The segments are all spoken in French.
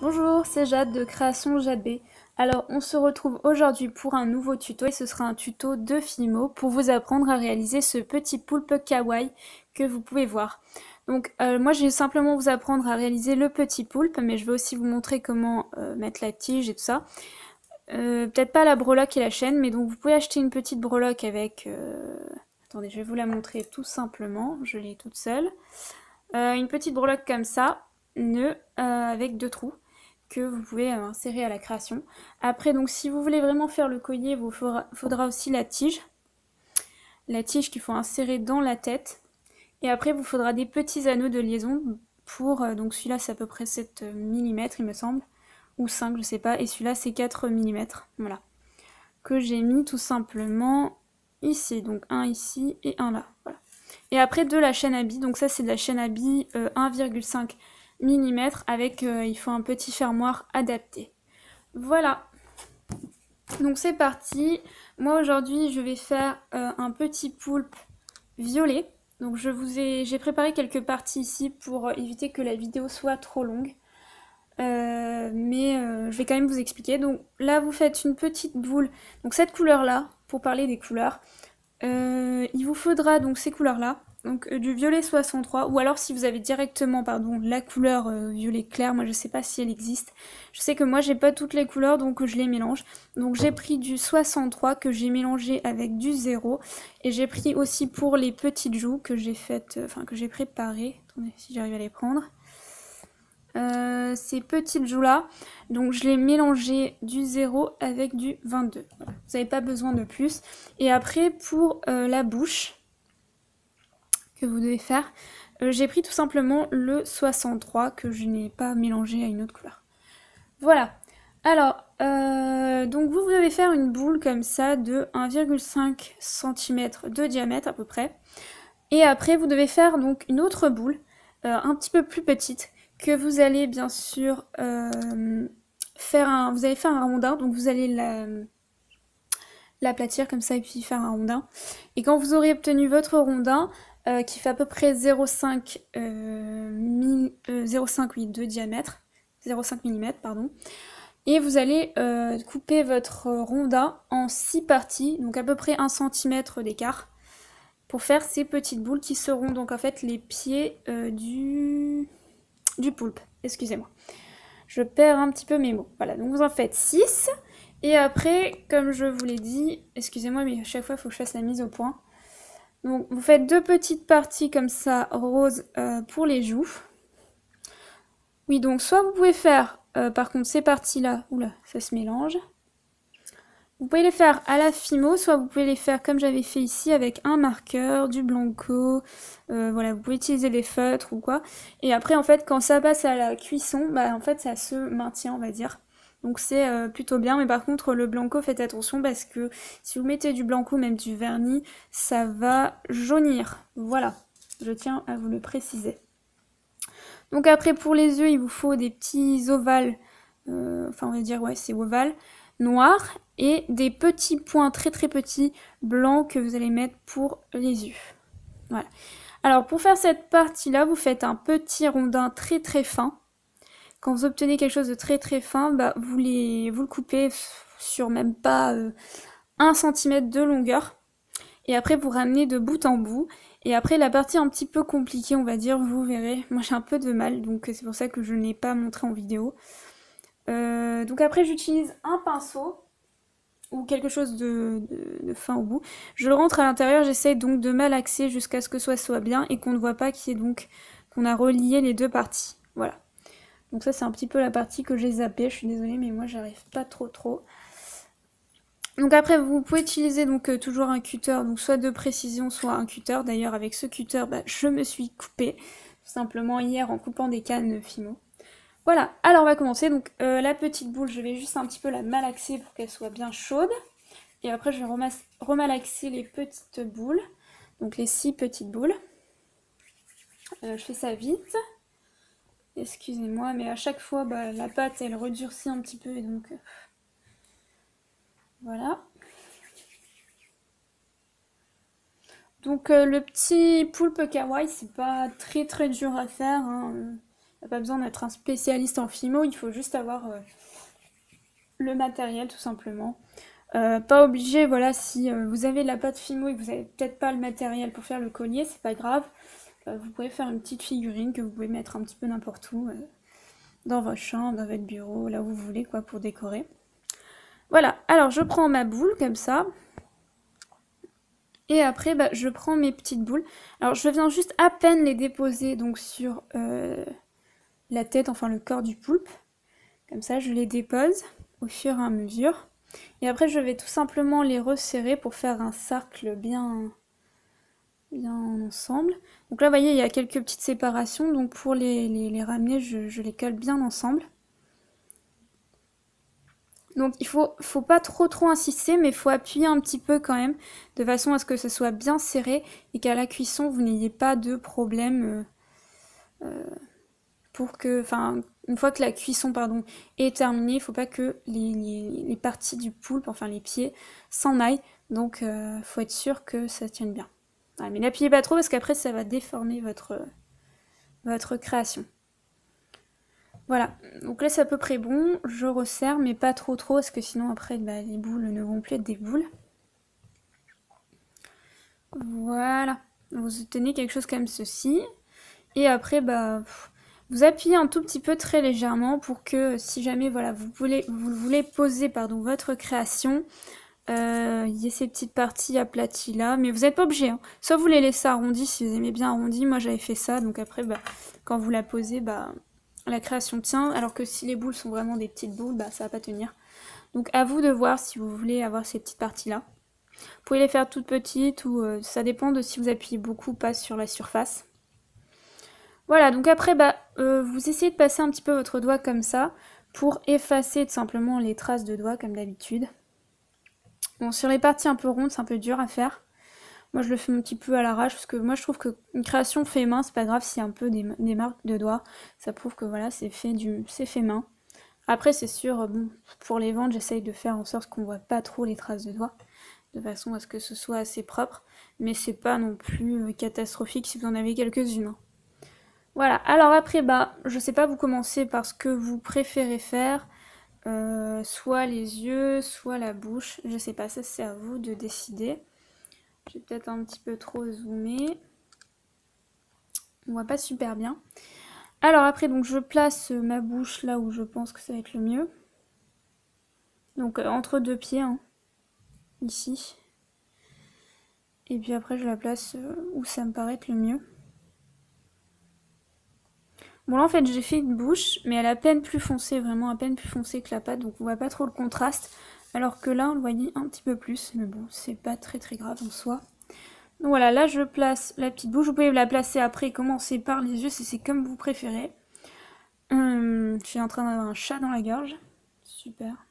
Bonjour, c'est Jade de Création Jade B. Alors, on se retrouve aujourd'hui pour un nouveau tuto et ce sera un tuto de Fimo pour vous apprendre à réaliser ce petit poulpe kawaii que vous pouvez voir. Donc, moi, je vais simplement vous apprendre à réaliser le petit poulpe, mais je vais aussi vous montrer comment mettre la tige et tout ça. Peut-être pas la breloque et la chaîne, mais donc vous pouvez acheter une petite breloque avec... Attendez, je vais vous la montrer tout simplement, je l'ai toute seule. Une petite breloque comme ça, nœud avec 2 trous que vous pouvez insérer à la création. Après, donc si vous voulez vraiment faire le collier, il vous faudra aussi la tige qu'il faut insérer dans la tête. Et après, il vous faudra des petits anneaux de liaison pour, donc celui-là c'est à peu près 7 mm il me semble, ou 5 je sais pas, et celui-là c'est 4 mm, voilà, que j'ai mis tout simplement ici, donc un ici et un là, voilà. Et après de la chaîne à billes, donc ça c'est de la chaîne à billes 1,5 mm avec, il faut un petit fermoir adapté. Voilà, donc c'est parti. Moi aujourd'hui je vais faire un petit poulpe violet. Donc j'ai préparé quelques parties ici pour éviter que la vidéo soit trop longue. Je vais quand même vous expliquer. Donc là vous faites une petite boule, donc cette couleur là, pour parler des couleurs. Il vous faudra donc ces couleurs là, donc du violet 63, ou alors si vous avez directement la couleur violet clair, moi je sais pas si elle existe. Je sais que moi j'ai pas toutes les couleurs donc je les mélange. Donc j'ai pris du 63 que j'ai mélangé avec du 0, et j'ai pris aussi pour les petites joues que j'ai faites, que j'ai préparées. Attendez si j'arrive à les prendre. Ces petites joues là, donc je l'ai mélangé du 0 avec du 22. Voilà. Vous n'avez pas besoin de plus. Et après pour la bouche que vous devez faire, j'ai pris tout simplement le 63 que je n'ai pas mélangé à une autre couleur. Voilà. Alors, donc vous devez faire une boule comme ça de 1,5 cm de diamètre à peu près. Et après vous devez faire donc une autre boule un petit peu plus petite, que vous allez bien sûr faire un rondin, donc vous allez l'aplatir comme ça et puis faire un rondin. Et quand vous aurez obtenu votre rondin, qui fait à peu près 0,5 de diamètre, 0,5 mm, pardon, et vous allez couper votre rondin en 6 parties, donc à peu près 1 cm d'écart, pour faire ces petites boules qui seront donc en fait les pieds du poulpe. Excusez-moi. Je perds un petit peu mes mots. Voilà, donc vous en faites 6. Et après, comme je vous l'ai dit, excusez-moi, mais à chaque fois, il faut que je fasse la mise au point. Donc, vous faites 2 petites parties comme ça, roses, pour les joues. Oui, donc soit vous pouvez faire, par contre, ces parties-là, oula, ça se mélange. Vous pouvez les faire à la Fimo, soit vous pouvez les faire comme j'avais fait ici avec un marqueur, du blanco, voilà, vous pouvez utiliser des feutres ou quoi. Et après, en fait, quand ça passe à la cuisson, bah en fait, ça se maintient, on va dire. Donc c'est plutôt bien, mais par contre, le blanco, faites attention parce que si vous mettez du blanco, même du vernis, ça va jaunir. Voilà, je tiens à vous le préciser. Donc après, pour les yeux, il vous faut des petits ovales, enfin on va dire, ouais, c'est ovale, noir, et des petits points très très petits blancs que vous allez mettre pour les yeux. Voilà. Alors pour faire cette partie-là, vous faites un petit rondin très très fin. Quand vous obtenez quelque chose de très très fin, bah, vous le coupez sur même pas 1 cm de longueur. Et après vous ramenez de bout en bout. Et après la partie un petit peu compliquée, on va dire, vous verrez. Moi j'ai un peu de mal, donc c'est pour ça que je n'ai pas montré en vidéo. Donc après j'utilise un pinceau ou quelque chose de fin au bout. Je le rentre à l'intérieur, j'essaye donc de malaxer jusqu'à ce que ça soit bien et qu'on ne voit pas qu'on a relié les deux parties. Voilà. Donc ça c'est un petit peu la partie que j'ai zappée, je suis désolée mais moi j'arrive pas trop. Donc après vous pouvez utiliser donc toujours un cutter, donc soit de précision soit un cutter. D'ailleurs avec ce cutter bah, je me suis coupée tout simplement hier en coupant des cannes Fimo. Voilà, alors on va commencer. Donc la petite boule, je vais juste un petit peu la malaxer pour qu'elle soit bien chaude. Et après, je vais remalaxer les petites boules. Donc les 6 petites boules. Je fais ça vite. Excusez-moi, mais à chaque fois, bah, la pâte, elle redurcit un petit peu. Et donc, voilà. Donc le petit poulpe kawaii, c'est pas très dur à faire. Hein. Il n'y a pas besoin d'être un spécialiste en Fimo, il faut juste avoir le matériel tout simplement. Pas obligé, voilà, si vous avez de la pâte Fimo et que vous n'avez peut-être pas le matériel pour faire le collier, c'est pas grave. Vous pouvez faire une petite figurine que vous pouvez mettre un petit peu n'importe où, dans votre chambre, dans votre bureau, là où vous voulez, quoi, pour décorer. Voilà, alors je prends ma boule comme ça. Et après, bah, je prends mes petites boules. Alors je viens juste à peine les déposer donc sur la tête, enfin le corps du poulpe. Comme ça, je les dépose au fur et à mesure. Et après, je vais tout simplement les resserrer pour faire un cercle bien ensemble. Donc là, vous voyez, il y a quelques petites séparations. Donc pour les ramener, je les colle bien ensemble. Donc il faut pas trop insister, mais il faut appuyer un petit peu quand même, de façon à ce que ce soit bien serré et qu'à la cuisson, vous n'ayez pas de problème pour que, enfin, une fois que la cuisson, pardon, est terminée, il ne faut pas que les parties du poulpe, enfin les pieds, s'en aillent. Donc faut être sûr que ça tienne bien. Voilà, mais n'appuyez pas trop parce qu'après ça va déformer votre création. Voilà, donc là c'est à peu près bon, je resserre mais pas trop parce que sinon après bah, les boules ne vont plus être des boules. Voilà, vous tenez quelque chose comme ceci et après bah vous appuyez un tout petit peu très légèrement pour que si jamais voilà vous voulez poser pardon votre création, il y ait ces petites parties aplaties là, mais vous n'êtes pas obligé, hein. Soit vous les laissez arrondis si vous aimez bien arrondis, moi j'avais fait ça, donc après bah, quand vous la posez, bah, la création tient, alors que si les boules sont vraiment des petites boules, bah, ça va pas tenir. Donc à vous de voir si vous voulez avoir ces petites parties là. Vous pouvez les faire toutes petites ou ça dépend de si vous appuyez beaucoup ou pas sur la surface. Voilà, donc après bah, vous essayez de passer un petit peu votre doigt comme ça pour effacer tout simplement les traces de doigts comme d'habitude. Bon, sur les parties un peu rondes, c'est un peu dur à faire. Moi, je le fais un petit peu à l'arrache parce que moi, je trouve qu'une création fait main, c'est pas grave s'il y a un peu des marques de doigts. Ça prouve que voilà, c'est fait main. Après, c'est sûr, bon, pour les ventes, j'essaye de faire en sorte qu'on voit pas trop les traces de doigts, de façon à ce que ce soit assez propre. Mais c'est pas non plus catastrophique si vous en avez quelques-unes. Voilà. Alors après, bah, je sais pas, vous commencez par ce que vous préférez faire. Soit les yeux, soit la bouche. Je sais pas, ça c'est à vous de décider. Je vais peut-être un petit peu trop zoomer. On voit pas super bien. Alors après, donc je place ma bouche là où je pense que ça va être le mieux. Donc entre deux pieds, hein, ici. Et puis après, je la place où ça me paraît être le mieux. Bon là en fait j'ai fait une bouche, mais elle est à peine plus foncée, vraiment à peine plus foncée que la pâte, donc on voit pas trop le contraste. Alors que là on le voyait un petit peu plus, mais bon c'est pas très grave en soi. Donc voilà, là je place la petite bouche, vous pouvez la placer après, commencer par les yeux, c'est comme vous préférez. Je suis en train d'avoir un chat dans la gorge, super.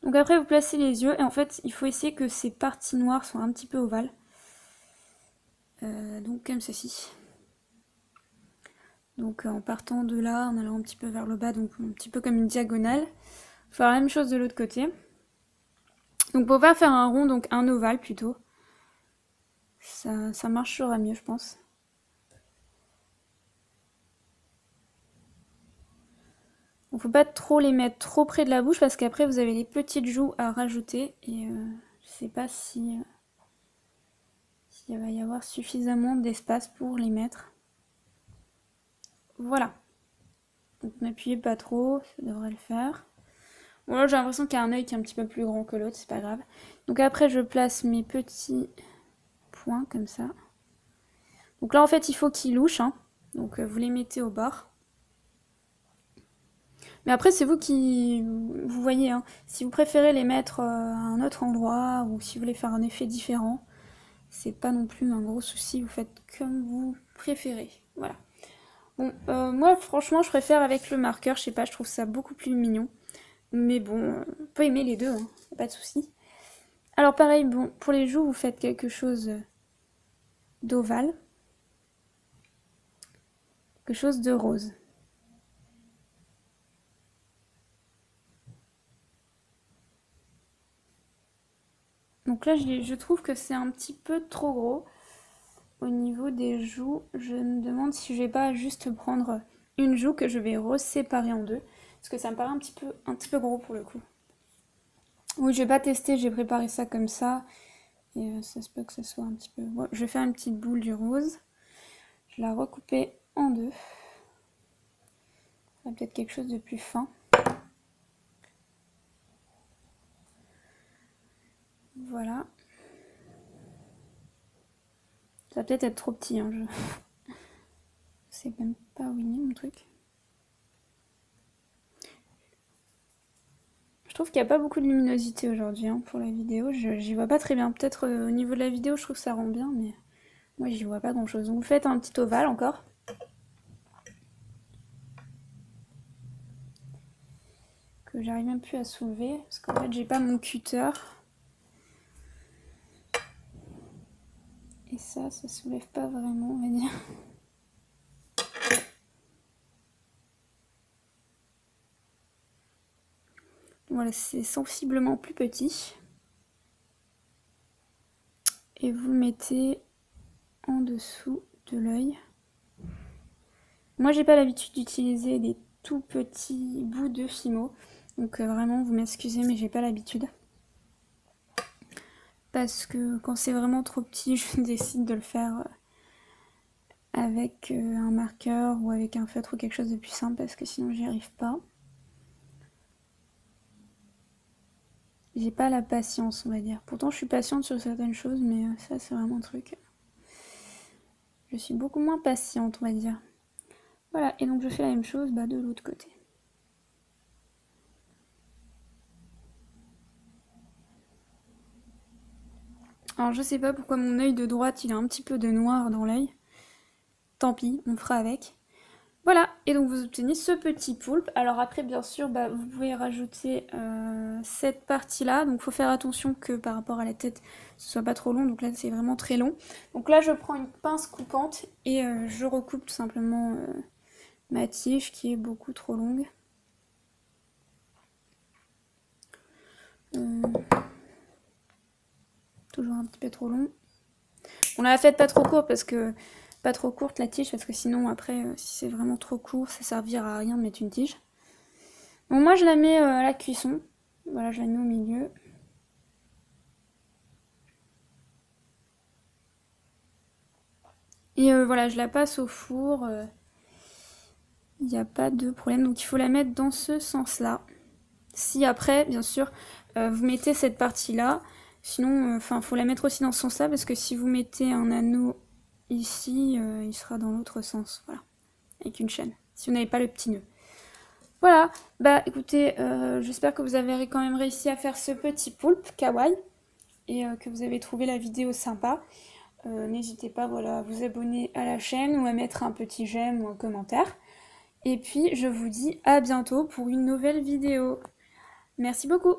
Donc après vous placez les yeux, et en fait il faut essayer que ces parties noires soient un petit peu ovales. Donc comme ceci. Donc en partant de là, en allant un petit peu vers le bas, donc un petit peu comme une diagonale. Faire la même chose de l'autre côté. Donc pour pas faire un rond, donc un ovale plutôt. Ça marchera mieux je pense. Donc faut pas trop les mettre trop près de la bouche parce qu'après vous avez les petites joues à rajouter. Et je sais pas si s'il va y avoir suffisamment d'espace pour les mettre. Voilà. Donc n'appuyez pas trop, ça devrait le faire. Bon là j'ai l'impression qu'il y a un œil qui est un petit peu plus grand que l'autre, c'est pas grave. Donc après je place mes petits points comme ça. Donc là en fait il faut qu'ils louchent, hein. Donc vous les mettez au bord. Mais après c'est vous qui vous voyez, hein. Si vous préférez les mettre à un autre endroit ou si vous voulez faire un effet différent, c'est pas non plus un gros souci, vous faites comme vous préférez. Voilà. Bon, moi franchement je préfère avec le marqueur, je sais pas, je trouve ça beaucoup plus mignon. Mais bon, on peut aimer les deux, hein, pas de souci. Alors pareil, bon, pour les joues, vous faites quelque chose d'ovale. Quelque chose de rose. Donc là, je trouve que c'est un petit peu trop gros. au niveau des joues, je me demande si je vais pas juste prendre une joue que je vais reséparer en deux. Parce que ça me paraît un petit peu gros pour le coup. Oui, je vais pas tester, j'ai préparé ça comme ça. Et ça se peut que ce soit un petit peu... Bon, je vais faire une petite boule du rose. Je vais la recouper en deux. Ça va peut-être quelque chose de plus fin. Voilà. Ça va peut-être être trop petit, hein, je sais même pas où il est mon truc. Je trouve qu'il n'y a pas beaucoup de luminosité aujourd'hui hein, pour la vidéo. J'y vois pas très bien. Peut-être au niveau de la vidéo, je trouve que ça rend bien, mais moi j'y vois pas grand-chose. Donc vous faites un petit ovale encore. Que j'arrive même plus à soulever, parce qu'en fait j'ai pas mon cutter. Et ça soulève pas vraiment, on va dire. Voilà, c'est sensiblement plus petit. Et vous le mettez en dessous de l'œil. Moi, j'ai pas l'habitude d'utiliser des tout petits bouts de Fimo. Donc vraiment, vous m'excusez, mais j'ai pas l'habitude. Parce que quand c'est vraiment trop petit, je décide de le faire avec un marqueur ou avec un feutre ou quelque chose de plus simple parce que sinon j'y arrive pas. J'ai pas la patience, on va dire. Pourtant, je suis patiente sur certaines choses, mais ça, c'est vraiment un truc. Je suis beaucoup moins patiente, on va dire. Voilà, et donc je fais la même chose de l'autre côté. Alors, je sais pas pourquoi mon œil de droite, il a un petit peu de noir dans l'œil. Tant pis, on fera avec. Voilà, et donc vous obtenez ce petit poulpe. Alors après, bien sûr, vous pouvez rajouter cette partie-là. Donc il faut faire attention que par rapport à la tête, ce soit pas trop long. Donc là, c'est vraiment très long. Donc là, je prends une pince coupante et je recoupe tout simplement ma tige qui est beaucoup trop longue. Toujours un petit peu trop long. On la faites pas trop courte parce que... Pas trop courte la tige parce que sinon après si c'est vraiment trop court ça servira à rien de mettre une tige. Donc moi je la mets à la cuisson. Voilà, je la mets au milieu. Et voilà, je la passe au four. Il n'y a pas de problème. Donc il faut la mettre dans ce sens-là. Si après, bien sûr, vous mettez cette partie-là, sinon, faut la mettre aussi dans ce sens-là parce que si vous mettez un anneau ici, il sera dans l'autre sens. Voilà, avec une chaîne. Si vous n'avez pas le petit nœud. Voilà, écoutez, j'espère que vous avez quand même réussi à faire ce petit poulpe kawaii et que vous avez trouvé la vidéo sympa. N'hésitez pas à vous abonner à la chaîne ou à mettre un petit j'aime ou un commentaire. Et puis je vous dis à bientôt pour une nouvelle vidéo. Merci beaucoup.